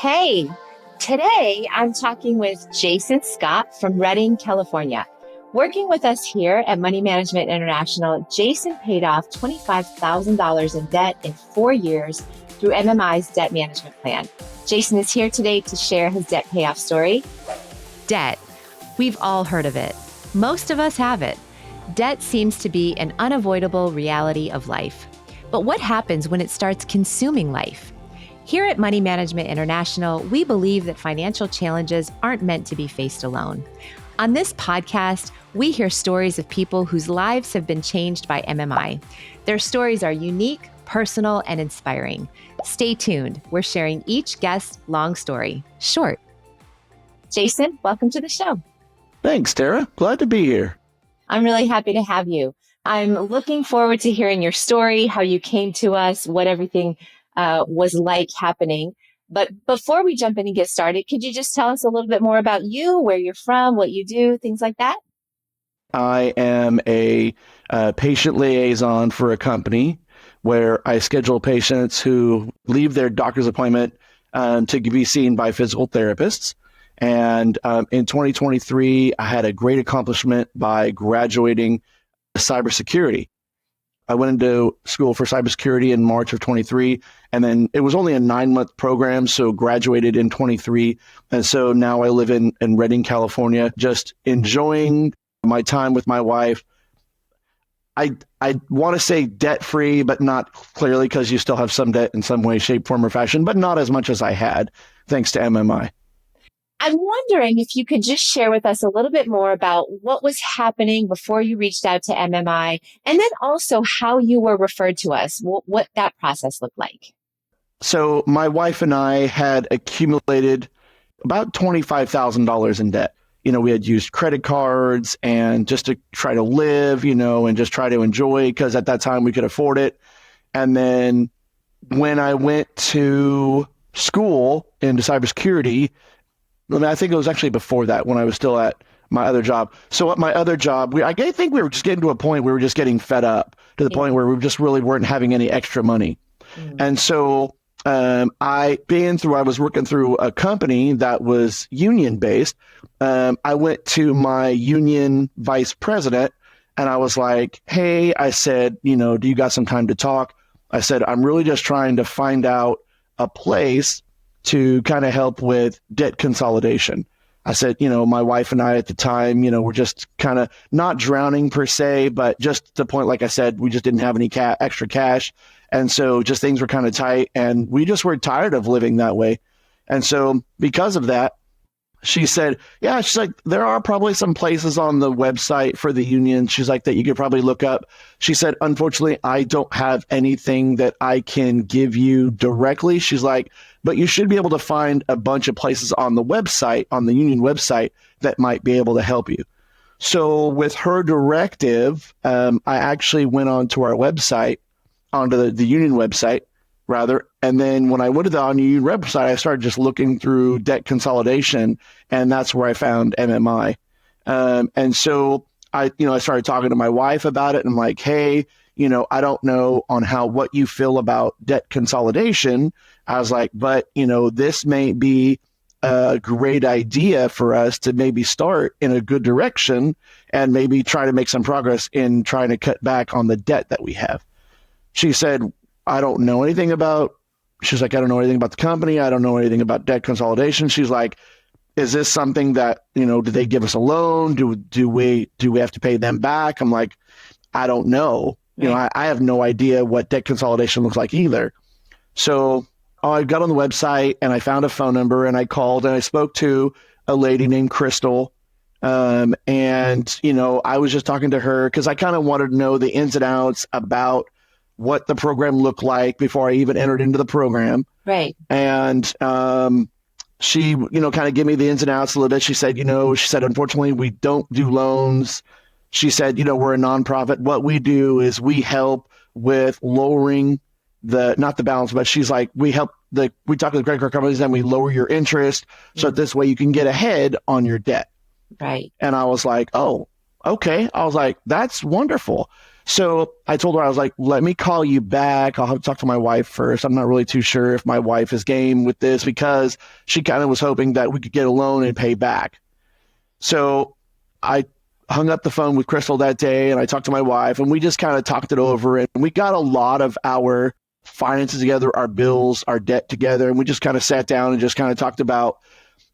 Hey, today I'm talking with Jason Scott from Redding, California. Working with us here at Money Management International, Jason paid off $25,000 in debt in 4 years through MMI's debt management plan. Jason is here today to share his debt payoff story. Debt. We've all heard of it. Most of us have it. Debt seems to be an unavoidable reality of life. But what happens when it starts consuming life? Here at Money Management International, we believe that financial challenges aren't meant to be faced alone. On this podcast, we hear stories of people whose lives have been changed by MMI. Their stories are unique, personal, and inspiring. Stay tuned. We're sharing each guest's long story, short. Jason, welcome to the show. Thanks, Tara. Glad to be here. I'm really happy to have you. I'm looking forward to hearing your story, how you came to us, what everything was like happening. But before we jump in and get started, could you just tell us a little bit more about you, where you're from, what you do, things like that? I am a patient liaison for a company where I schedule patients who leave their doctor's appointment to be seen by physical therapists. And in 2023, I had a great accomplishment by graduating cybersecurity. I went into school for cybersecurity in March of 23, and then it was only a 9-month program, so graduated in 23. And so now I live in Redding, California, just enjoying my time with my wife. I want to say debt-free, but not clearly, because you still have some debt in some way, shape, form, or fashion, but not as much as I had, thanks to MMI. I'm wondering if you could just share with us a little bit more about what was happening before you reached out to MMI, and then also how you were referred to us, what that process looked like. So my wife and I had accumulated about $25,000 in debt. We had used credit cards and just to try to live, and just try to enjoy, because at that time we could afford it. And then when I went to school into cybersecurity, I think it was actually before that, when I was still at my other job. So at my other job, I think we were just getting to a point where we were just getting fed up to the point where we just really weren't having any extra money. And so I was working through a company that was union based. I went to my union vice president and I was like, hey, I said, do you got some time to talk? I said, I'm really just trying to find out a place to kind of help with debt consolidation. I said, my wife and I at the time, were just kind of not drowning per se, but just to the point, like I said, we just didn't have any extra cash. And so just things were kind of tight and we just were tired of living that way. And so because of that, she said, she's like, there are probably some places on the website for the union. She's like, that you could probably look up. She said, unfortunately, I don't have anything that I can give you directly. She's like, but you should be able to find a bunch of places on the website, on the union website, that might be able to help you. So with her directive, I actually went onto our website, onto the union website, rather. And then when I went to the union website, I started just looking through debt consolidation, and that's where I found MMI. And so I started talking to my wife about it, and I'm like, hey, I don't know on what you feel about debt consolidation. I was like, but, this may be a great idea for us to maybe start in a good direction and maybe try to make some progress in trying to cut back on the debt that we have. She said, I don't know anything about the company. I don't know anything about debt consolidation. She's like, is this something that, do they give us a loan? Do we have to pay them back? I'm like, I don't know. I have no idea what debt consolidation looks like either. So I got on the website and I found a phone number and I called and I spoke to a lady named Crystal. And, I was just talking to her because I kind of wanted to know the ins and outs about what the program looked like before I even entered into the program. Right. And she, kind of gave me the ins and outs a little bit. She said, unfortunately, we don't do loans. She said, we're a nonprofit. What we do is we help with lowering not the balance, but she's like, we talk to the credit card companies and we lower your interest. So this way you can get ahead on your debt. Right. And I was like, oh, okay. I was like, that's wonderful. So I told her, I was like, let me call you back. I'll have to talk to my wife first. I'm not really too sure if my wife is game with this because she kind of was hoping that we could get a loan and pay back. So I hung up the phone with Crystal that day and I talked to my wife and we just kind of talked it over and we got a lot of our finances together, our bills, our debt together. And we just kind of sat down and just kind of talked about,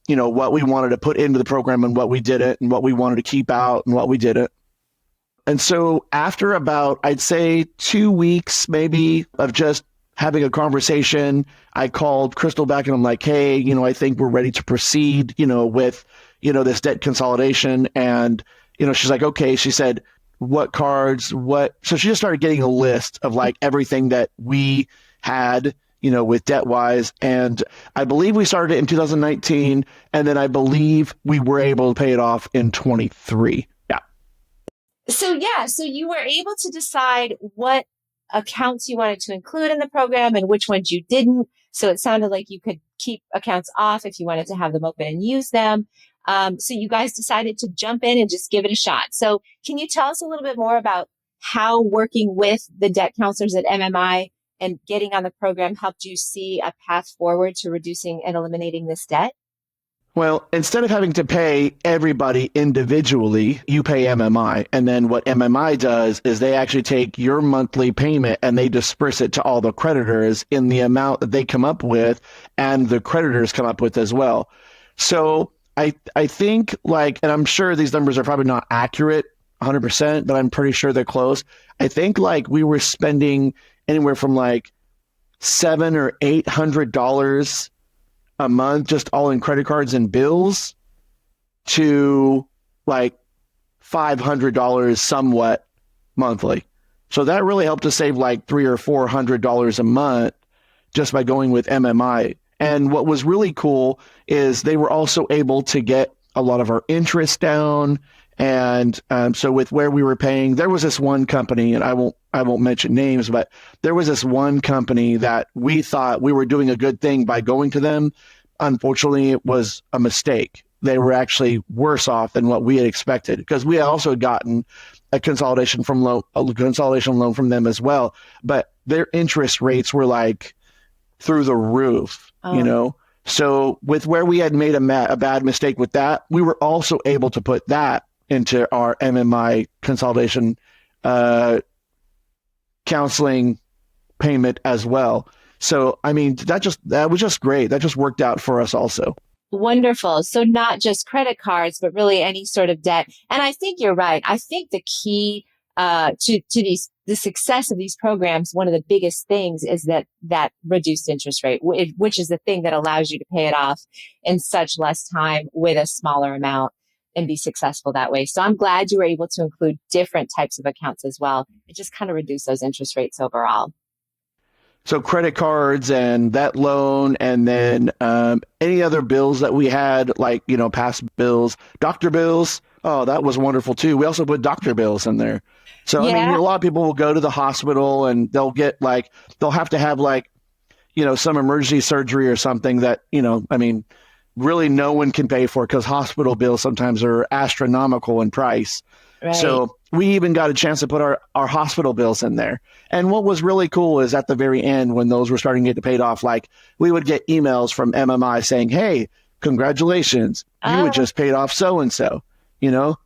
what we wanted to put into the program and what we didn't and what we wanted to keep out and what we didn't. And so after about, I'd say 2 weeks maybe of just having a conversation, I called Crystal back and I'm like, hey, I think we're ready to proceed, with, this debt consolidation. And, she's like, okay. She said, what cards, what? So she just started getting a list of like everything that we had, with debt wise. And I believe we started it in 2019. And then I believe we were able to pay it off in 23. Yeah. So you were able to decide what accounts you wanted to include in the program and which ones you didn't. So it sounded like you could keep accounts off if you wanted to have them open and use them. So you guys decided to jump in and just give it a shot. So can you tell us a little bit more about how working with the debt counselors at MMI and getting on the program helped you see a path forward to reducing and eliminating this debt? Well, instead of having to pay everybody individually, you pay MMI. And then what MMI does is they actually take your monthly payment and they disperse it to all the creditors in the amount that they come up with and the creditors come up with as well. So I think and I'm sure these numbers are probably not accurate 100%, but I'm pretty sure they're close. I think we were spending anywhere from $700 or $800 a month, just all in credit cards and bills, to $500 somewhat monthly. So that really helped us save $300 or $400 a month just by going with MMI. And what was really cool is they were also able to get a lot of our interest down. And so with where we were paying, there was this one company, and I won't mention names, but there was this one company that we thought we were doing a good thing by going to them. Unfortunately, it was a mistake. They were actually worse off than what we had expected because we had also gotten a consolidation loan from them as well. But their interest rates were through the roof, So with where we had made a bad mistake with that, we were also able to put that into our MMI consolidation counseling payment as well. So, that was just great. That just worked out for us also. Wonderful. So not just credit cards, but really any sort of debt. And I think you're right. I think the key to the success of these programs, one of the biggest things is that reduced interest rate, which is the thing that allows you to pay it off in such less time with a smaller amount and be successful that way. So I'm glad you were able to include different types of accounts as well. It just kind of reduced those interest rates overall. So credit cards and that loan, and then any other bills that we had, past bills, doctor bills. Oh, that was wonderful too. We also put doctor bills in there. So, Yeah. a lot of people will go to the hospital and they'll get they'll have to have some emergency surgery or something that, really no one can pay for because hospital bills sometimes are astronomical in price. Right. So we even got a chance to put our hospital bills in there. And what was really cool is at the very end, when those were starting to get paid off, we would get emails from MMI saying, hey, congratulations, you had just paid off so-and-so,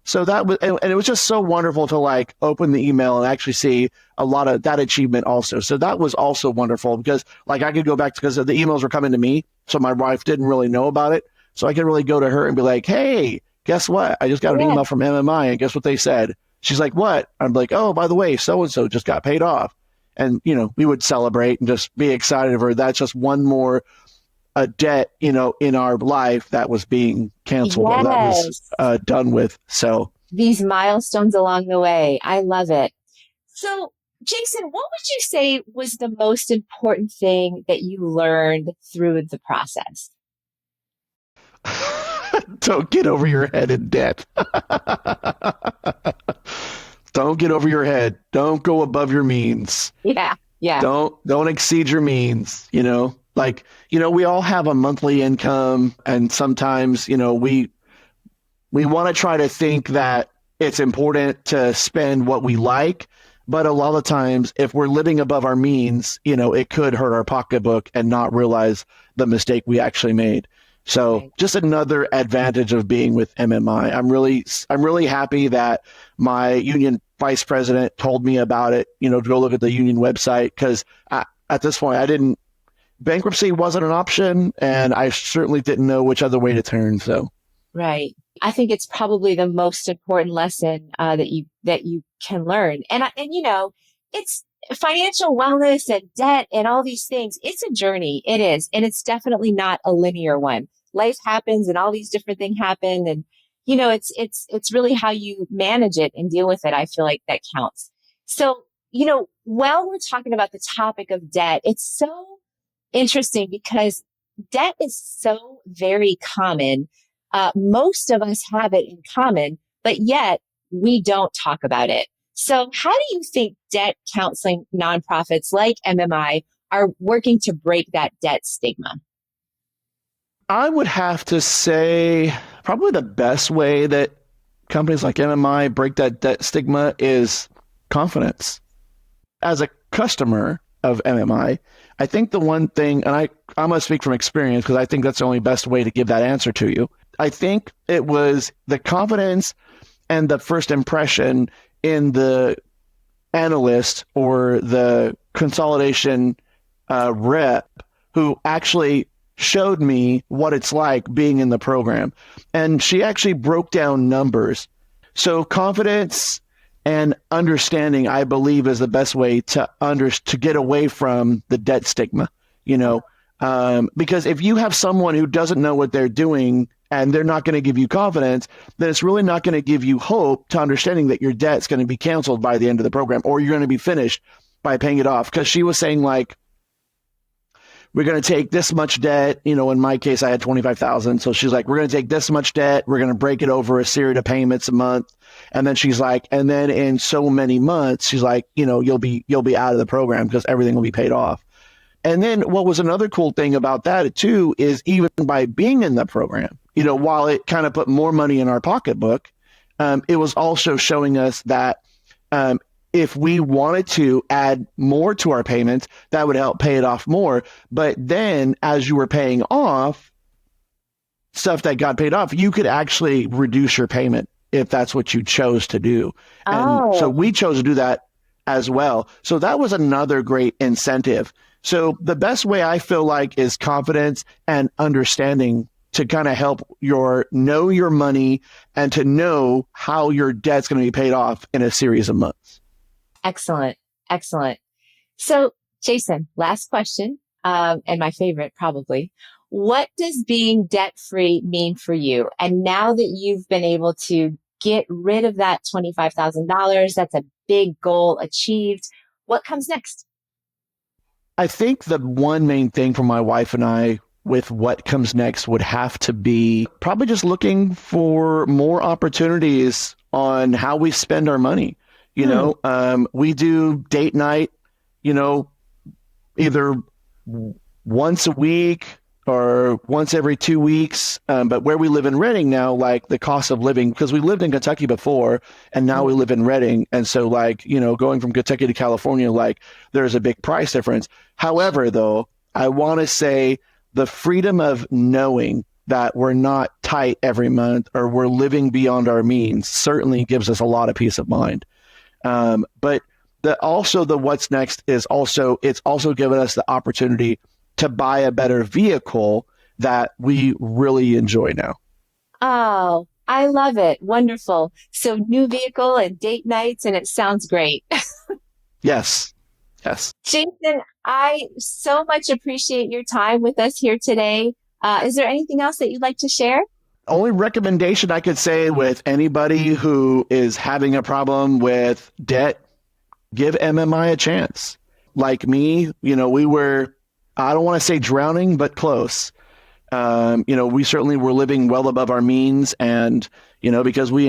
So that was, and it was just so wonderful to open the email and actually see a lot of that achievement also. So that was also wonderful because I could go back because the emails were coming to me. So my wife didn't really know about it. So I could really go to her and be like, hey, guess what? I just got an email from MMI and guess what they said? She's like, what? I'm like, oh, by the way, so-and-so just got paid off. And, we would celebrate and just be excited for that's just one more debt, in our life that was being canceled or that was done with. So these milestones along the way. I love it. So Jason, what would you say was the most important thing that you learned through the process? Don't get over your head in debt. Don't get over your head. Don't go above your means. Yeah. Yeah. Don't exceed your means, we all have a monthly income and sometimes, we want to try to think that it's important to spend what we like. But a lot of times, if we're living above our means, it could hurt our pocketbook and not realize the mistake we actually made. So Right. just another advantage of being with MMI. I'm really happy that my union vice president told me about it, to go look at the union website, because at this point bankruptcy wasn't an option, and I certainly didn't know which other way to turn. So Right. I think it's probably the most important lesson that you can learn. And it's financial wellness and debt and all these things. It's a journey. It is, and it's definitely not a linear one. Life happens, and all these different things happen, and it's really how you manage it and deal with it. I feel like that counts. So while we're talking about the topic of debt, it's so interesting because debt is so very common. Most of us have it in common, but yet we don't talk about it. So, how do you think debt counseling nonprofits like MMI are working to break that debt stigma? I would have to say probably the best way that companies like MMI break that debt stigma is confidence. As a customer of MMI, I think the one thing, and I'm going to speak from experience because I think that's the only best way to give that answer to you. I think it was the confidence and the first impression in the analyst or the consolidation rep who actually showed me what it's like being in the program. And she actually broke down numbers. So confidence and understanding, I believe, is the best way to get away from the debt stigma, because if you have someone who doesn't know what they're doing and they're not going to give you confidence, then it's really not going to give you hope to understanding that your debt's going to be canceled by the end of the program, or you're going to be finished by paying it off. Because she was saying, like, we're going to take this much debt. In my case, I had 25,000. So she's like, we're going to take this much debt. We're going to break it over a series of payments a month. And then she's like, and then in so many months, she's like, you'll be out of the program because everything will be paid off. And then what was another cool thing about that too, is even by being in the program, while it kind of put more money in our pocketbook, it was also showing us that, if we wanted to add more to our payments, that would help pay it off more. But then as you were paying off stuff that got paid off, you could actually reduce your payment if that's what you chose to do. And so we chose to do that as well. So that was another great incentive. So the best way I feel like is confidence and understanding to kind of help know your money and to know how your debt's going to be paid off in a series of months. Excellent. Excellent. So, Jason, last question, and my favorite probably. What does being debt-free mean for you? And now that you've been able to get rid of that $25,000, that's a big goal achieved. What comes next? I think the one main thing for my wife and I with what comes next would have to be probably just looking for more opportunities on how we spend our money. We do date night, either once a week or once every 2 weeks. But where we live in Reading now, like the cost of living, because we lived in Kentucky before and now we live in Reading. And so going from Kentucky to California, there's a big price difference. However, though, I want to say the freedom of knowing that we're not tight every month or we're living beyond our means certainly gives us a lot of peace of mind. But the what's next is it's also given us the opportunity to buy a better vehicle that we really enjoy now. Oh, I love it. Wonderful. So new vehicle and date nights, and it sounds great. Yes. Yes. Jason, I so much appreciate your time with us here today. Is there anything else that you'd like to share? Only recommendation I could say with anybody who is having a problem with debt, give MMI a chance. Like me, we were, I don't want to say drowning, but close. We certainly were living well above our means. And, because we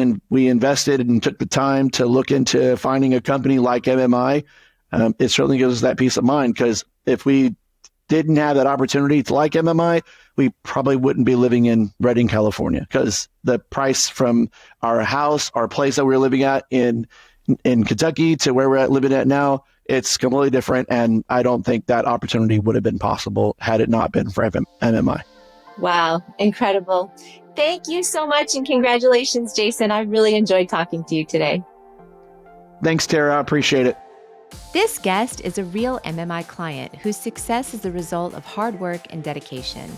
invested and took the time to look into finding a company like MMI, it certainly gives us that peace of mind, because if we didn't have that opportunity to like MMI, we probably wouldn't be living in Redding, California, because the price from our house, our place that we were living at in in Kentucky to where we're living at now, it's completely different. And I don't think that opportunity would have been possible had it not been for MMI. Wow, incredible. Thank you so much and congratulations, Jason. I really enjoyed talking to you today. Thanks, Tara. I appreciate it. This guest is a real MMI client whose success is the result of hard work and dedication.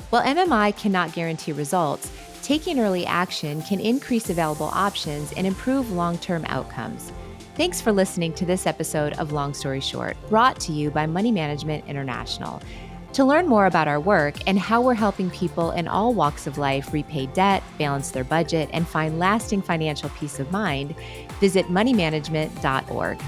While MMI cannot guarantee results, taking early action can increase available options and improve long-term outcomes. Thanks for listening to this episode of Long Story Short, brought to you by Money Management International. To learn more about our work and how we're helping people in all walks of life repay debt, balance their budget, and find lasting financial peace of mind, visit moneymanagement.org.